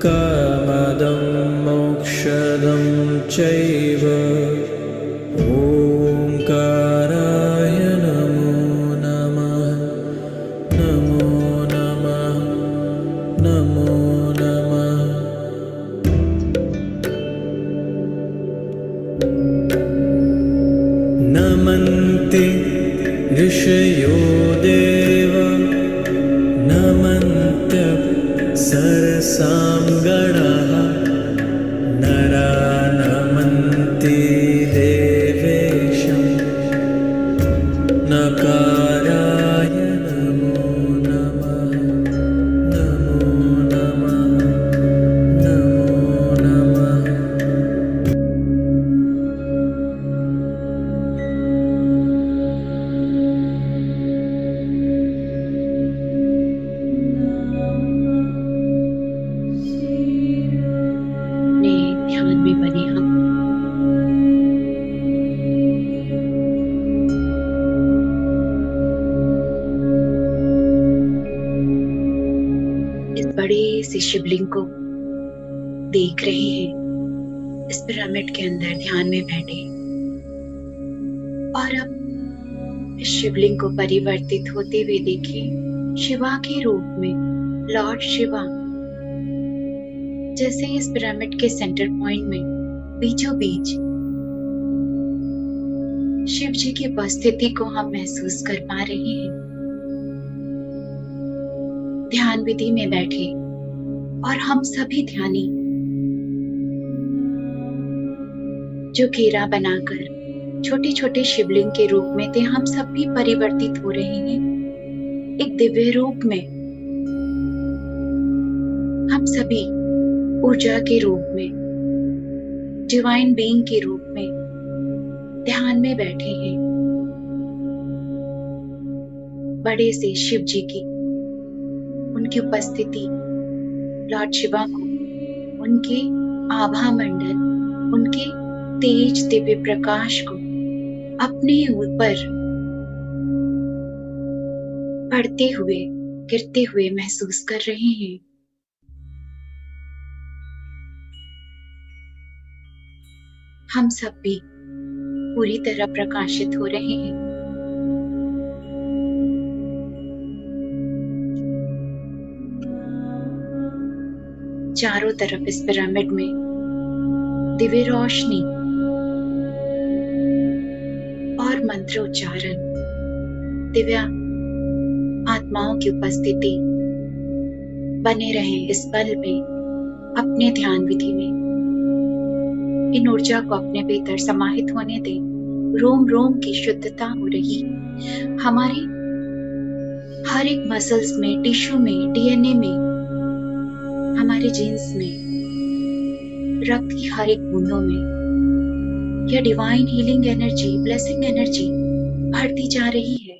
कामदं मोक्षदं चैव ओंकाराय नमो नमः नमो नमः नमो नमः। नमन्ते ऋषयो देव नमन्त्यप्सरसां गणाः नरा नमन्ति देवेशं नकाराय नमो नमः नमो नमः नमो नमः। अपने ध्यान में बने हम इस बड़े से शिवलिंग को देख रहे हैं। इस पिरामिड के अंदर ध्यान में बैठे और अब इस शिवलिंग को परिवर्तित होते हुए देखें शिवा के रूप में, लॉर्ड शिवा। जैसे इस पिरामिड के सेंटर पॉइंट में बीचों बीच शिव जी की उपस्थिति को हम महसूस कर पा रहे हैं। ध्यान विधि में बैठे और हम सभी ध्यानी जो घेरा बनाकर छोटे छोटे शिवलिंग के रूप में थे, हम सब भी परिवर्तित हो रहे हैं एक दिव्य रूप में। हम सभी ऊर्जा के रूप में, डिवाइन बीइंग के रूप में ध्यान में बैठे हैं। बड़े से शिव जी की उनकी उपस्थिति, लॉर्ड शिवा को, उनके आभा मंडल, उनके तेज दिव्य प्रकाश को अपने ऊपर पड़ते हुए, गिरते हुए महसूस कर रहे हैं। हम सब भी पूरी तरह प्रकाशित हो रहे हैं। चारों तरफ इस पिरामिड में दिव्य रोशनी और मंत्र उच्चारण, दिव्य आत्माओं की उपस्थिति बने रहे इस पल में, अपने ध्यान विधि में। इन ऊर्जा को अपने भीतर समाहित होने दें। रोम रोम की शुद्धता हो रही, हमारे हर एक मसल्स में, टिश्यू में, डीएनए में, हमारे जीन्स में, रक्त की हर एक बूंदों में यह divine healing energy, blessing energy बढ़ती जा रही है।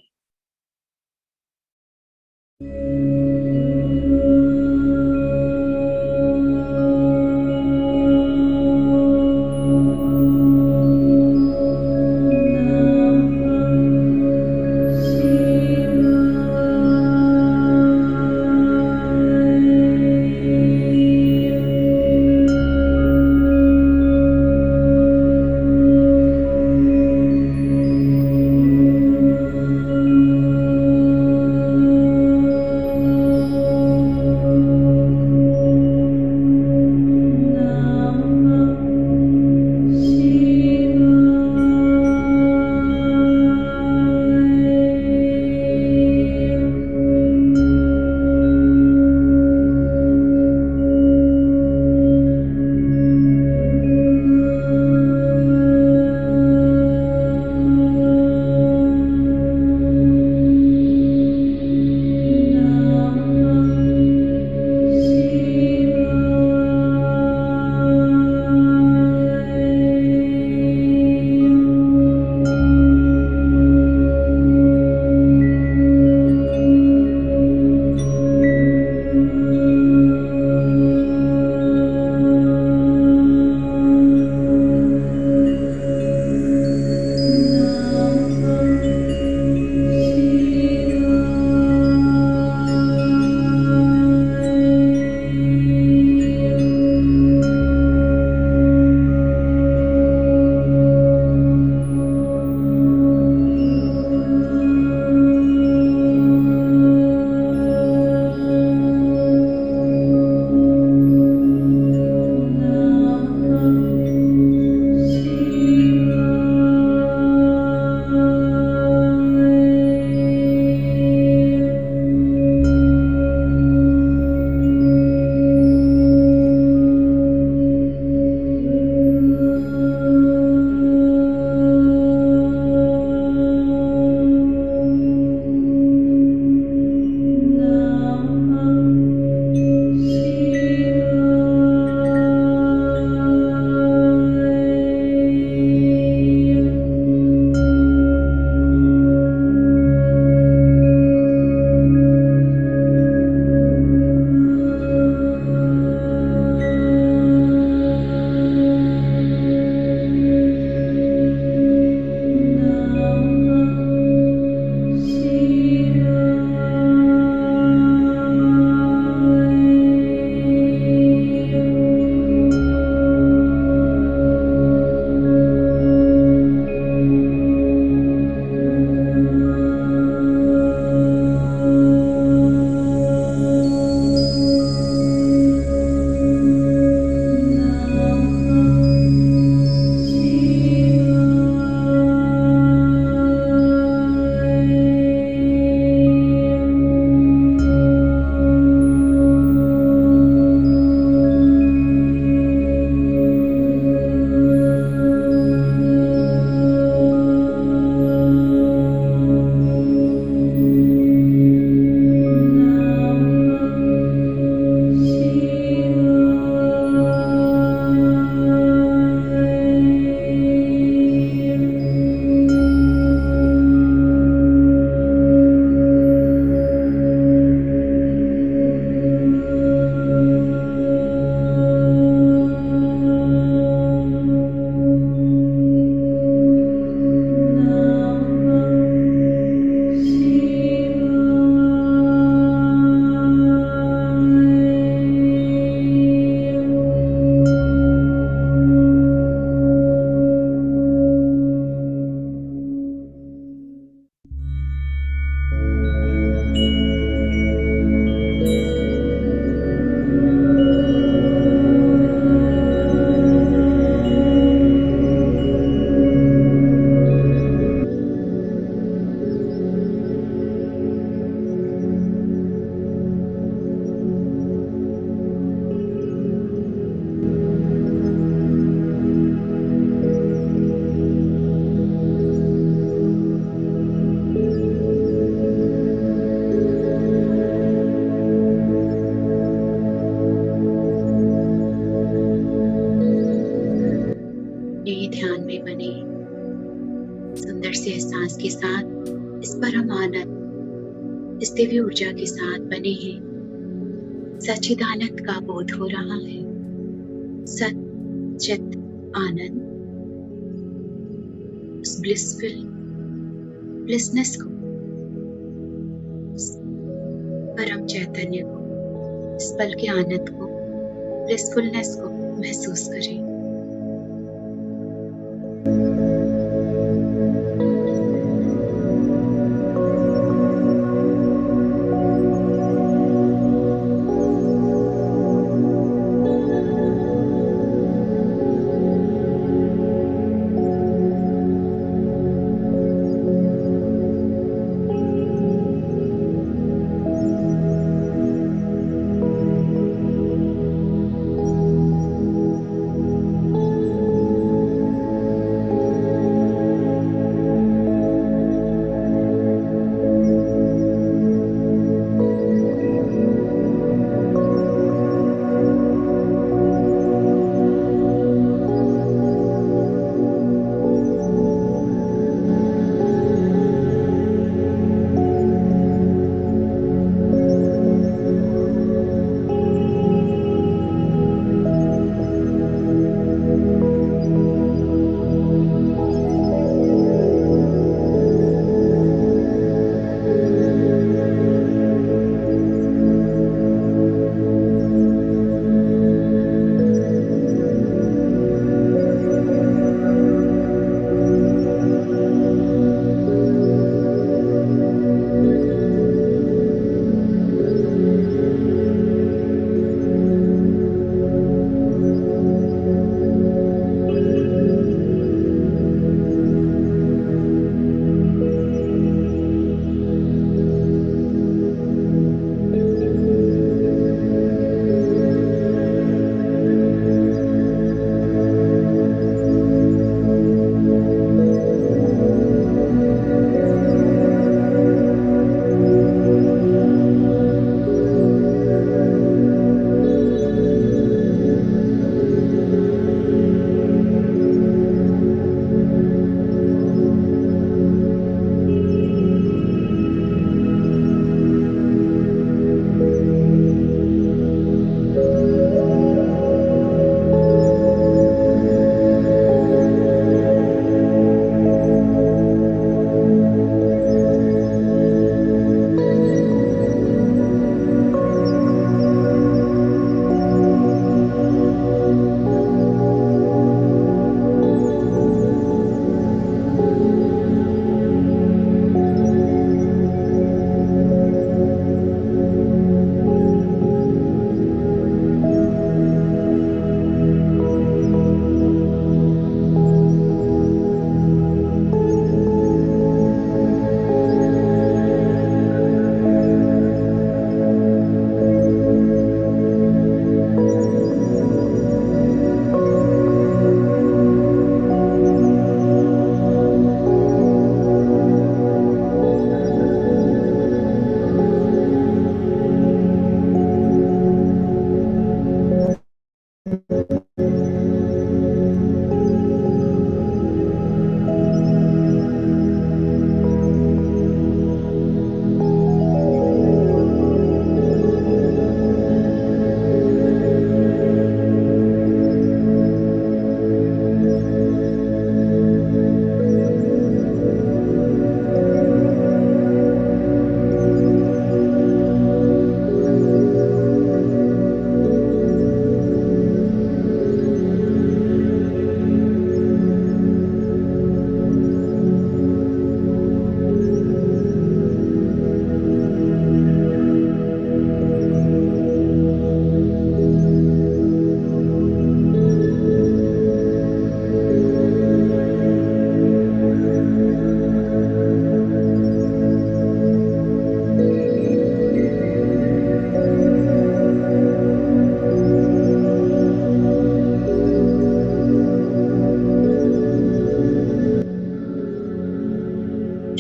इस एहसास के साथ, इस परम आनंद, इस दिव्य ऊर्जा के साथ बने हैं। सच्चिदानंद का बोध हो रहा है। सच्चित आनंद, उस ब्लिसफुल ब्लिसनेस को, उस परम चैतन्य को, इस पल के आनंद को, ब्लिसफुलनेस को महसूस करें।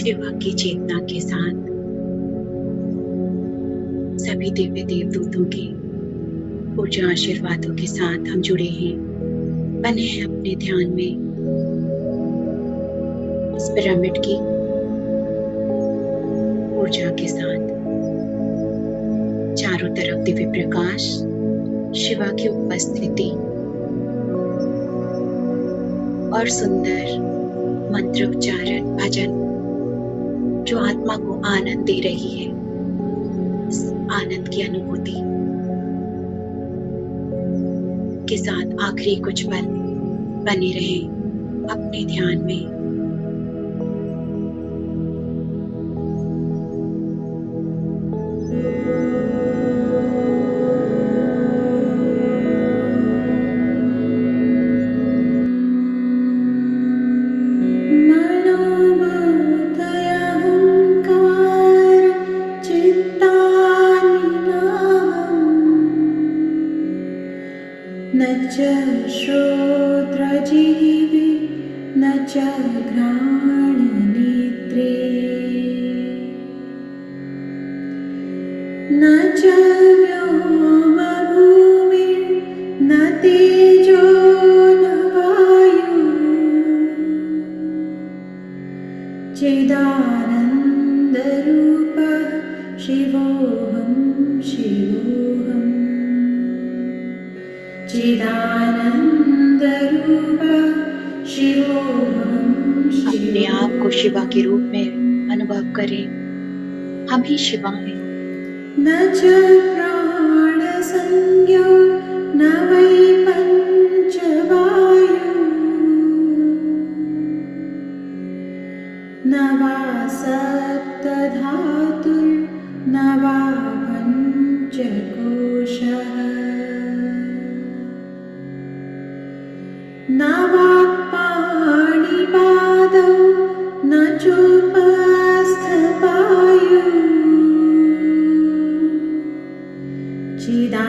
शिवा की चेतना के साथ सभी दिव्य देवदूतों की ऊर्जा आशीर्वादों के साथ हम जुड़े हैं, बने हैं अपने ध्यान में। इस पिरामिड की ऊर्जा के साथ चारों तरफ दिव्य प्रकाश, शिवा की उपस्थिति और सुंदर मंत्रोच्चारण भजन जो आत्मा को आनंद दे रही है। इस आनंद की अनुभूति के साथ आखिरी कुछ पल बने रहे अपने ध्यान में। न च श्रोत्रजिह्वे न च घ्राणनेत्रे न च व्योमभूमिर्न तेजो न वायुः चिदानन्दरूपः शिवोऽहं शिवोऽहम् चिदानन्दरूपः शिवोऽहं अपने आप को शिवा के रूप में अनुभव करें। हम ही शिवा हैं। न च प्राणसंज्ञो न वै पञ्चवायुः न वा सप्तधातुर्न वा पञ्चकोशः न वाक्पाणिपादौ न चोपस्थपायुः चिदानन्दरूपः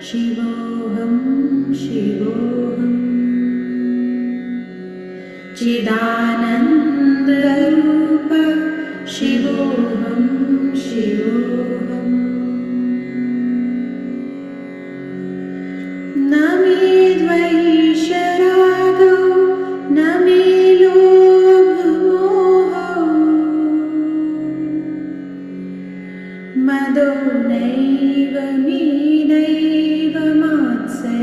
शिवोऽहं शिवोऽहम् चिदानन्दरूपः शिवोऽहं शिवोऽहम् न मे द्वैषरागौ न मे लोभमोहौ मदो नैव मीनैव मात्सर्यभावः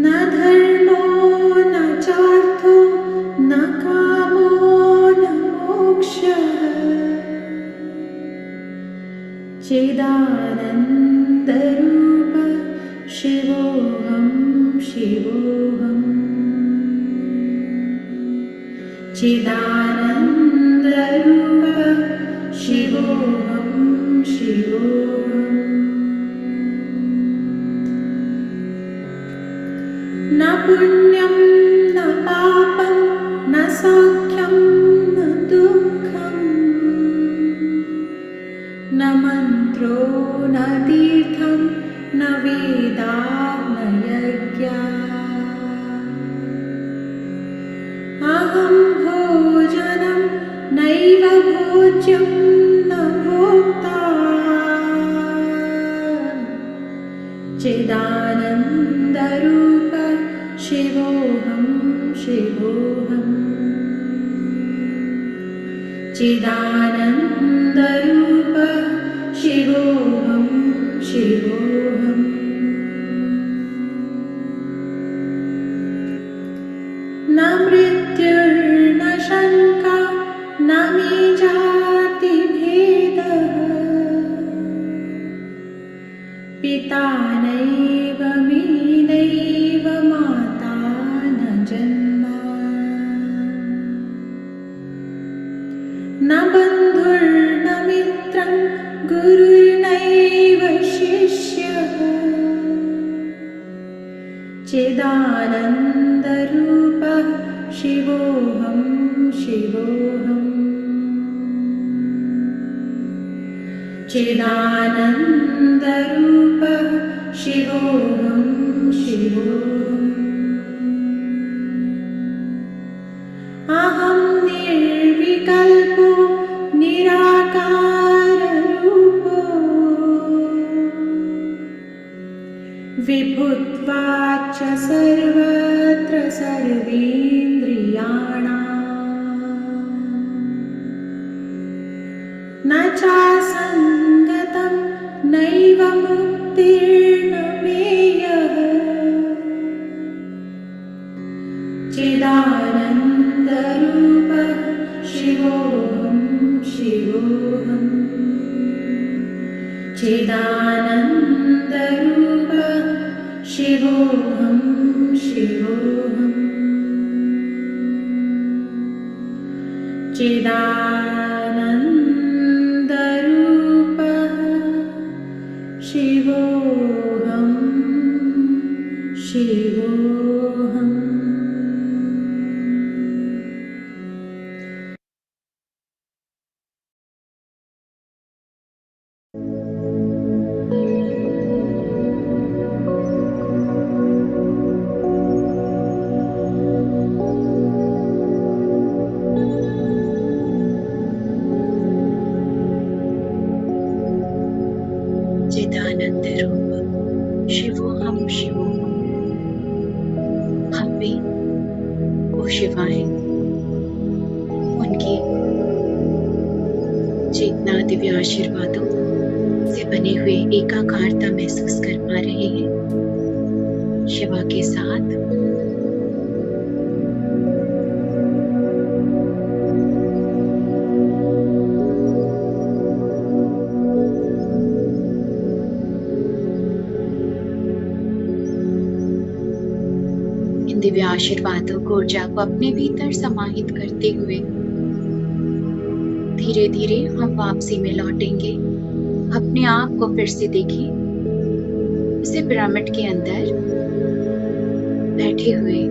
न धर्मो न चार्थो न कामो न मोक्षः चिदानन्दरूपः शिवोऽहं शिवोऽहम् चिदानन्दरूपः शिवोऽहं शिवोऽहम् न पुण्यं न पापं न सौख्यं न दुःखम् न मन्त्रो न तीर्थं न वेदा न यज्ञा अहं भोजनं नैव भोज्यं न भोक्ता चिदानन्दरूपः शिवोऽहं शिवोऽहम् चिदानन्दरूपः शिवोऽहं शिवोऽहम् न मृत्युर्न शङ्का न मे जातिभेदः पिता नैव मे नैव माता न जन्म न बन्धुर्न मित्रं गुरुर्नैव शिष्यः चिदानन्दरूपः शिवोऽहं शिवोऽहम् चिदानन्दरूपः शिवोऽहं शिवोऽहम् अहं निर्विकल्पो निराकाररूपो विभुत्वाच्च सर्वत्र सर्वेन्द्रियाणाम् न चासङ्गतं नैव मुक्तिर्न मेयः चिदानन्दरूपः शिवोऽहं शिवोऽहम् चिदानन्दरूपः शिवोऽहं शिवोऽहम् चिदानन्दरूपः शिवोऽहं शिवोऽहम् चिदानंद रूप शिवोहम शिवोहम। हम भी वो शिवा हैं, उनकी चेतना दिव्य आशीर्वादों से बने हुए एकाकारता महसूस कर पा रहे हैं शिवा के साथ। दिव्य आशीर्वादों को, ऊर्जा को अपने भीतर समाहित करते हुए धीरे धीरे हम वापसी में लौटेंगे। अपने आप को फिर से देखिए, इसे पिरामिड के अंदर बैठे हुए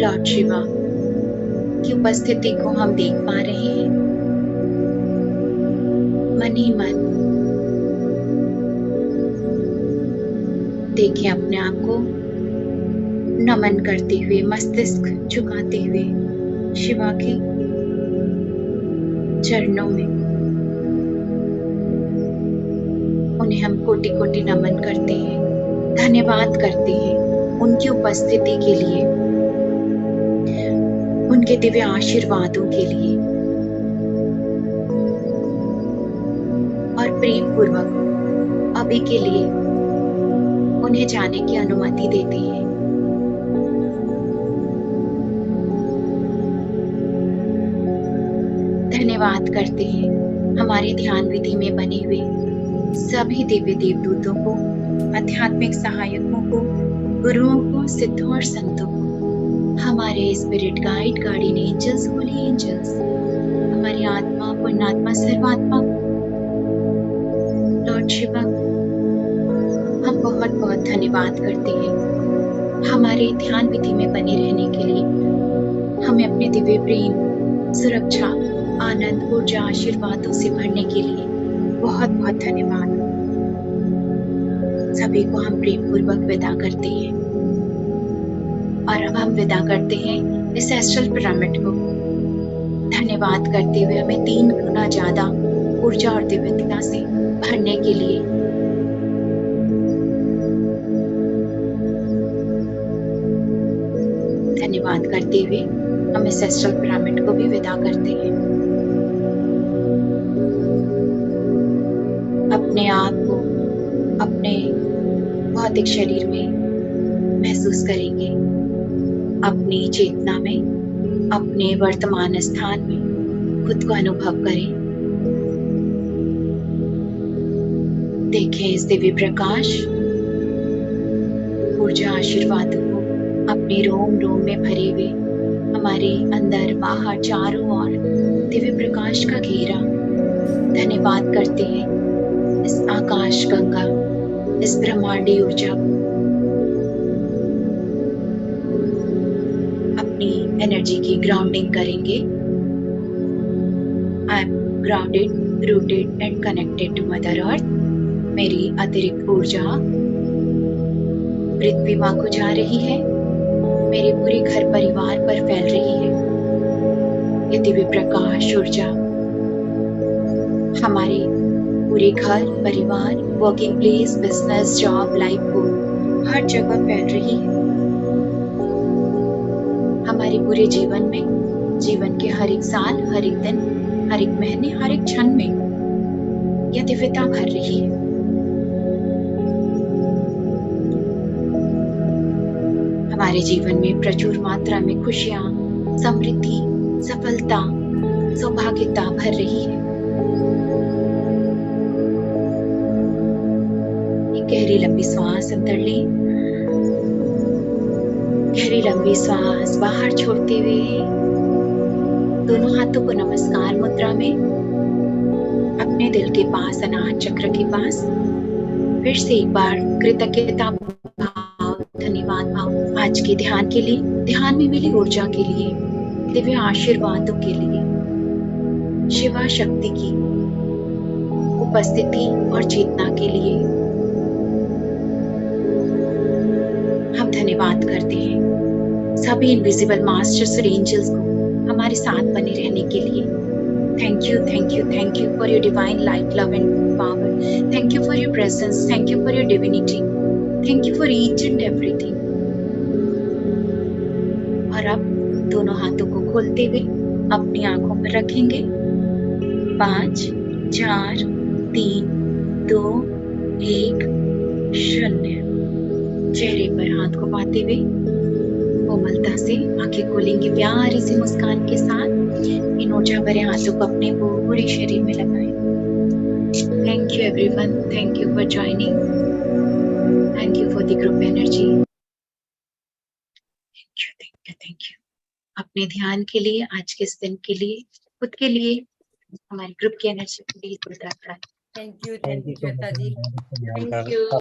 लॉर्ड शिवा की उपस्थिति को हम देख पा रहे हैं। मन ही मन देखिए अपने आप को नमन करते हुए, मस्तिष्क झुकाते हुए शिवा के चरणों में। उन्हें हम कोटि कोटि नमन करते हैं, धन्यवाद करते हैं उनकी उपस्थिति के लिए, उनके दिव्य आशीर्वादों के लिए, और प्रेम पूर्वक अभी के लिए उन्हें जाने की अनुमति देते हैं। धन्यवाद करते हैं हमारी ध्यान विधि में बने हुए सभी दिव्य देवदूतों को, आध्यात्मिक सहायकों को, गुरुओं को, सिद्धों और संतों को, हमारे spirit guide, guardian angels, holy angels, हमारी आत्मा, पुण्यात्मा, सर्वात्मा को, लॉर्ड शिवा हम बहुत बहुत धन्यवाद करते हैं हमारे ध्यान विधि में बने रहने के लिए, हमें अपने दिव्य प्रेम, सुरक्षा, आनंद, ऊर्जा, आशीर्वादों से भरने के लिए बहुत बहुत धन्यवाद। सभी को हम प्रेम पूर्वक विदा करते हैं। और अब हम विदा करते हैं इस एस्ट्रल पिरामिड को, धन्यवाद करते हुए हमें 3 गुना ज्यादा ऊर्जा और दिव्यता से भरने के लिए। धन्यवाद करते हुए हम इस एस्ट्रल पिरामिड को भी विदा करते हैं। अपने आप को अपने भौतिक शरीर में महसूस करेंगे, अपनी चेतना में, अपने वर्तमान स्थान में खुद को अनुभव करें। देखें इस दिव्य प्रकाश, ऊर्जा, आशीर्वादों को अपने रोम रोम में भरे हुए, हमारे अंदर बाहर चारों ओर दिव्य प्रकाश का घेरा। धन्यवाद करते हैं इस आकाश गंगा, इस ब्रह्मांडी ऊर्जा को। अपनी एनर्जी की ग्राउंडिंग करेंगे। I am grounded, rooted and connected to mother earth. मेरी अतिरिक्त ऊर्जा पृथ्वी माँ को जा रही है, मेरे पूरे घर परिवार पर फैल रही है। ये दिव्य प्रकाश ऊर्जा हमारे पूरे घर, परिवार, working place, business, job, life को हर जगह फैल रही है। हमारे पूरे जीवन में, जीवन के हर एक साल, हर एक दिन, हर एक महीने, हर एक क्षण में यह दिव्यता भर रही है। हमारे जीवन में प्रचुर मात्रा में खुशियां, समृद्धि, सफलता, सौभाग्यता भर रही है। एक गहरी लंबी श्वास अंदर लें, गहरी लंबी श्वास बाहर छोड़ते हुए दोनों हाथों को नमस्कार मुद्रा में अपने दिल के पास, अनाहत चक्र के पास फिर से एक बार कृतज्ञता भाव, धन्यवाद भाव आज के ध्यान के लिए, ध्यान में मिली ऊर्जा के लिए, दिव्य आशीर्वादों के लिए, शिवा शक्ति की उपस्थिति और चेतना के लिए हम धन्यवाद करते हैं सभी इनविजिबल मास्टर्स और एंजल्स को हमारे साथ बने रहने के लिए। Thank you, thank you, thank you for your divine light, love and power. Thank you for your presence. Thank you for your divinity. Thank you for each and everything. और अब दोनों हाथों को खोलते हुए अपनी आंखों पर रखेंगे। 5, 4, 3, 2, 1, 0। चेहरे पर हाथ घुमाते हुए कोमलता से आंखें खोलेंगे, प्यारी सी मुस्कान के साथ इन ऊर्जा भरे हाथों को अपने पूरे शरीर में लगाएं। Thank you everyone, thank you for joining, thank you for the group energy, thank you, thank you, thank you. अपने ध्यान के लिए, आज के इस दिन के लिए, खुद के लिए, हमारे ग्रुप की एनर्जी के लिए thank you Shweta ji. Thank you.